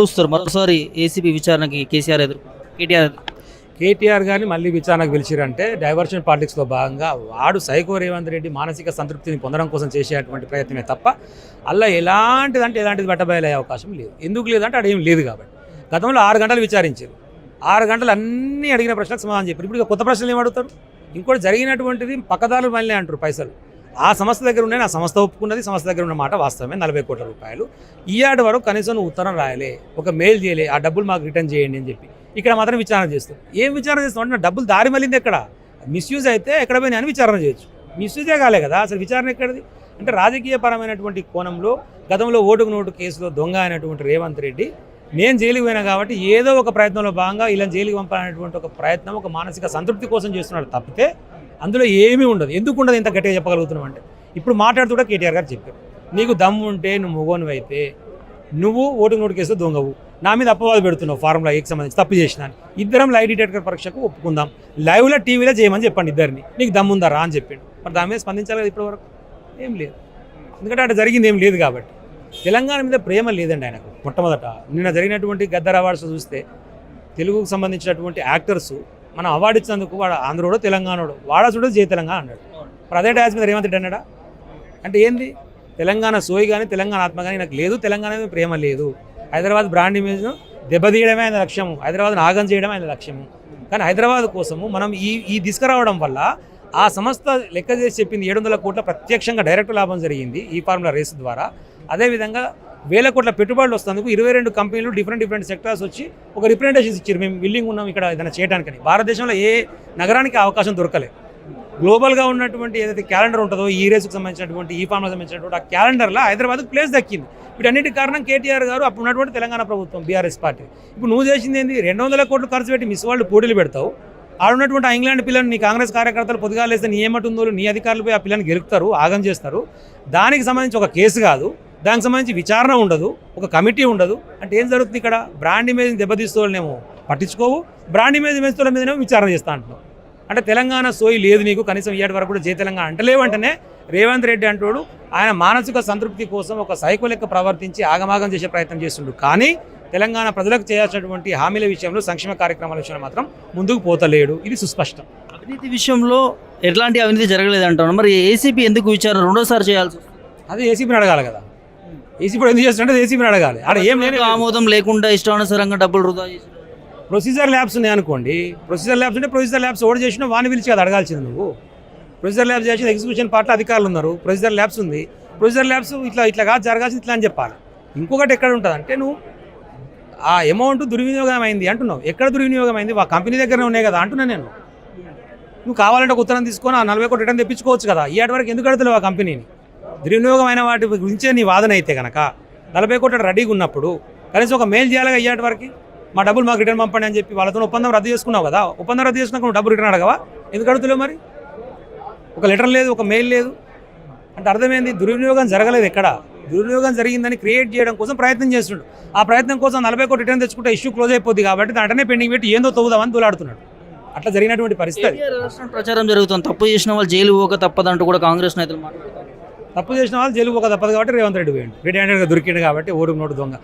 చూస్తారు మరోసారి ఏసీబీ విచారణకి కేసీఆర్ ఎదురు కేటీఆర్ గారిని మళ్ళీ విచారణకు పిలిచిరంటే డైవర్షన్ పాలిటిక్స్లో భాగంగా వాడు సైకో రేవంత్ రెడ్డి మానసిక సంతృప్తిని పొందడం కోసం చేసేటువంటి ప్రయత్నమే తప్ప అలా ఎలాంటిది బట్టబయలయ్యే అవకాశం లేదు. ఎందుకు లేదంటే అక్కడ ఏం లేదు కాబట్టి. గతంలో 6 గంటలు విచారించారు. 6 గంటలు అన్నీ అడిగిన ప్రశ్నలకు సమాధానం చెప్పారు. ఇప్పుడు కొత్త ప్రశ్నలు ఏం అడుగుతారు? ఇంకోటి జరిగినటువంటిది పక్కదారులు మళ్ళీ అంటారు పైసలు. ఆ సంస్థ దగ్గర ఉన్నాయి, ఆ సంస్థ ఒప్పుకున్నది, సంస్థ దగ్గర ఉన్న మాట వాస్తవమే 40 కోట్ల రూపాయలు. ఈయాటి వరకు కనీసం నువ్వు ఉత్తరం రాయలే, ఒక మెయిల్ చేయలే, ఆ డబ్బులు మాకు రిటర్న్ చేయండి అని చెప్పి ఇక్కడ మాత్రం విచారణ చేస్తాం. ఏం విచారణ చేస్తాం అంటే నా డబ్బులు దారి మళ్ళింది ఎక్కడ, మిస్యూజ్ అయితే ఎక్కడ పోయినా అని విచారణ చేయొచ్చు. మిస్యూజే కాలే కదా, అసలు విచారణ ఎక్కడిది అంటే రాజకీయపరమైనటువంటి కోణంలో గతంలో ఓటుకు నోటు కేసులో దొంగ అయినటువంటి రేవంత్ రెడ్డి నేను జైలుకి పోయినా కాబట్టి ఏదో ఒక ప్రయత్నంలో భాగంగా ఇలా జైలుకి పంపాలనేటువంటి ఒక ప్రయత్నం, ఒక మానసిక సంతృప్తి కోసం చేస్తున్నాడు తప్పితే అందులో ఏమీ ఉండదు. ఎందుకు ఉండదు ఇంత గట్టిగా చెప్పగలుగుతున్నాం అంటే ఇప్పుడు మాట్లాడుతూ కూడా కేటీఆర్ గారు చెప్పారు, నీకు దమ్ము ఉంటే నువ్వు మొగోనివి అయితే నువ్వు ఓటుకు నోటు కేసులో దొంగవు, నా మీద అపవాదు పెడుతున్నావు ఫార్ములా ఏకి సంబంధించి తప్పు చేసిన ఇద్దరం లైవ్ డిటెక్టర్ పరీక్షకు ఒప్పుకుందాం, లైవ్లో టీవీలో చేయమని చెప్పండి ఇద్దరిని, నీకు దమ్ముందా రా అని చెప్పిండు. మరి దాని మీద స్పందించాలి కదా ఇప్పటివరకు ఏం లేదు. ఎందుకంటే అక్కడ జరిగింది ఏం లేదు కాబట్టి. తెలంగాణ మీద ప్రేమ లేదండి ఆయనకు. మొట్టమొదట నిన్న జరిగినటువంటి గద్దర్ అవార్డ్స్ చూస్తే తెలుగుకు సంబంధించినటువంటి యాక్టర్స్ మనం అవార్డు ఇచ్చినందుకు వాడు ఆంధ్రోడో తెలంగాణోడో వాడా చూడదు జై తెలంగాణ అన్నాడు. మరి అదే డాన్స్ మీద రేవంత్ రెడ్డి అన్నాడా? అంటే ఏంది తెలంగాణ సోయి కానీ తెలంగాణ ఆత్మ కానీ నాకు లేదు, తెలంగాణ మీద ప్రేమ లేదు. హైదరాబాద్ బ్రాండ్ ఇమేజ్ను దెబ్బతీయడమే ఆయన లక్ష్యము, హైదరాబాద్ ఆగం చేయడం ఆయన లక్ష్యము. కానీ హైదరాబాద్ కోసము మనం ఈ తీసుకురావడం వల్ల ఆ సంస్థ లెక్క చేసి చెప్పింది 700 కోట్ల ప్రత్యక్షంగా డైరెక్ట్ లాభం జరిగింది ఈ ఫార్ములా రేసు ద్వారా. అదేవిధంగా 1000 కోట్ల పెట్టుబడులు వస్తేందుకు 22 కంపెనీలు డిఫరెంట్ సెక్టార్స్ వచ్చి ఒక రిప్రజెంటేషన్స్ ఇచ్చారు, మేము విల్లింగ్ ఉన్నాం ఇక్కడ ఏదైనా చేయడానికని. భారతదేశంలో ఏ నగరానికి అవకాశం దొరకలేదు. గ్లోబల్గా ఉన్నటువంటి ఏదైతే క్యాలెండర్ ఉంటుందో ఈ రేసుకు సంబంధించినటువంటి ఈ ఫార్ములా సంబంధించినటువంటి ఆ క్యాలెండర్లో హైదరాబాద్కు ప్లేస్ దక్కింది. వీటన్నిటి కారణం కేటీఆర్ గారు, అప్పుడు ఉన్నటువంటి తెలంగాణ ప్రభుత్వం బీఆర్ఎస్ పార్టీ. ఇప్పుడు నువ్వు చేసింది ఏంది? 200 కోట్లు ఖర్చు పెట్టి మిస్ వాళ్ళు పోటీలు పెడతావు. ఆడున్నటువంటి ఆ ఇంగ్లాండ్ పిల్లలు నీ కాంగ్రెస్ కార్యకర్తలు పొద్దుగాలు వేస్తే నీ ఏమంటుందో నీ అధికారులు పోయి ఆ పిల్లని గెలుపుతారు, ఆగం చేస్తారు. దానికి సంబంధించి ఒక కేసు కాదు, దానికి సంబంధించి విచారణ ఉండదు, ఒక కమిటీ ఉండదు. అంటే ఏం జరుగుతుంది ఇక్కడ? బ్రాండ్ ఇమేజ్ని దెబ్బతీస్తూనేమో పట్టించుకోవు, బ్రాండ్ ఇమేజ్ మెచ్చుకోవడం మీదనేమో విచారణ చేస్తా అంటున్నావు. అంటే తెలంగాణ సోయి లేదు నీకు, కనీసం ఇయ్యాటి వరకు కూడా జై తెలంగాణ అంటలేవంటేనే రేవంత్ రెడ్డి అంటాడు ఆయన మానసిక సంతృప్తి కోసం ఒక సైకో లెక్క ప్రవర్తించి ఆగమాగం చేసే ప్రయత్నం చేస్తుండు. కానీ తెలంగాణ ప్రజలకు చేయాల్సినటువంటి హామీల విషయంలో, సంక్షేమ కార్యక్రమాల విషయంలో మాత్రం ముందుకు పోతలేడు. ఇది సుస్పష్టం. అవినీతి విషయంలో ఎట్లాంటి అవినీతి జరగలేదంటాను. మరి ఏసీబీ ఎందుకు విచారణ రెండోసారి చేయాల్సి? అది ఏసీబీని అడగాలి కదా. ఏసీబీ ఎందుకు చేస్తుంటే ఏసీబీని అడగాలి. అక్కడ ఏం లేదు, ఆమోదం లేకుండా ఇష్టానుసారంగా డబ్బులు వృధా చేసి ప్రొసీజర్ ల్యాబ్స్ ఉన్నాయి అనుకోండి. ప్రొసీజర్ ల్యాబ్స్ ఉంటే ప్రొసీజర్ ల్యాబ్స్ ఓడి చేసినా వాని పిలిచి అది అడగాల్సింది నువ్వు. ప్రొసీజర్ ల్యాబ్స్ చేసిన ఎగ్జిక్యూషన్ పార్టీలో అధికారులు ఉన్నారు, ప్రొసీజర్ ల్యాబ్స్ ఉంది. ప్రొసీజర్ ల్యాబ్స్ ఇట్లా కాదు జరగాల్సింది ఇట్లా అని చెప్పాలి. ఇంకొకటి ఎక్కడ ఉంటుంది అంటే నువ్వు ఆ అమౌంట్ దుర్వినియోగం అయింది అంటున్నావు. ఎక్కడ దుర్వినియోగం అయింది? ఆ కంపెనీ దగ్గరనే ఉన్నాయి కదా అంటున్నా నేను. నువ్వు కావాలంటే ఒక ఉత్తరం తీసుకొని ఆ 40 కోట్లు రిటర్న్ తెప్పించుకోవచ్చు కదా. ఈ వరకు ఎందుకు అడుగుతావు ఆ కంపెనీని? దుర్వినియోగమైన వాటి గురించే నీ వాదన అయితే కనుక 40 కోట్లు రెడీగా ఉన్నప్పుడు కనీసం ఒక మెయిల్ చేయాలిగా ఇయ్యాటి వరకు మా డబ్బులు మాకు రిటర్న్ పంపండి అని చెప్పి వాళ్ళతో ఒప్పందం రద్దు చేసుకున్నావు కదా. ఒప్పందం రద్దు చేసుకున్నాక నువ్వు డబ్బులు రిటర్న్ అడగవా? ఎందుకు అడుగుతలేవు మరి? ఒక లెటర్ లేదు, ఒక మెయిల్ లేదు అంటే అర్థమైంది దుర్వినియోగం జరగలేదు. ఎక్కడ దుర్వినియోగం జరిగిందని క్రియేట్ చేయడం కోసం ప్రయత్నం చేస్తున్నాడు. ఆ ప్రయత్నం కోసం 40 కోట్లు రిటర్న్ తెచ్చుకుంటే ఇష్యూ క్లోజ్ అయిపోద్ది కాబట్టి దాంట్లోనే పెండింగ్ పెట్టి ఏందో తవ్వుదామని దూలాడుతున్నాడు. అట్లా జరిగినటువంటి పరిస్థితి. ప్రచారం జరుగుతుంది, తప్పు చేసిన వాళ్ళు జైలు పోక తప్పదంటూ కూడా కాంగ్రెస్ నేతలు మాట్లాడుతారు. తప్పు చేసిన వాళ్ళు జైలు పోక తప్పదు కాబట్టి రేవంత్ రెడ్డి పోయాడు. రెడ్డి హ్యాండెడ్గా దొరికిండు కాబట్టి ఓటుకు నోటు దొంగ.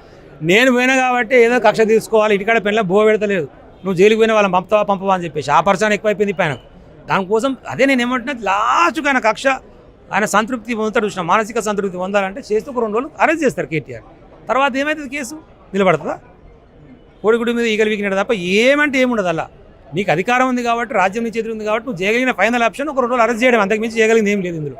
నేను పోయినా కాబట్టి ఏదో కక్ష తీసుకోవాలి, ఇంటికాడ పెళ్ళ బో పెడతలేదు, నువ్వు జైలుకి పోయినా వాళ్ళని పంపవా అని చెప్పేసి ఆ పర్సన్ ఎక్కువైపోయింది ఆయనకు. దానికోసం అదే నేను ఏమంటున్నా, లాస్ట్గా ఆయన కక్ష ఆయన సంతృప్తి పొందుతాడు. చూసిన మానసిక సంతృప్తి పొందాలంటే చేస్తూ ఒక 2 రోజులు అరెస్ట్ చేస్తారు కేటీఆర్. తర్వాత ఏమవుతుంది? కేసు నిలబడుతుందా? కోడిగుడి మీద ఈగలు వీకినాడు తప్ప ఏమంటే ఏముండదు. అలా నీకు అధికారం ఉంది కాబట్టి, రాజ్యం నీ చేతులు ఉంది కాబట్టి నువ్వు చేయగలిగిన ఫైనల్ ఆప్షన్ ఒక 2 రోజులు అరెస్ట్ చేయడం, అంతకుమించి చేయగలిగింది ఏం లేదు ఇందులో.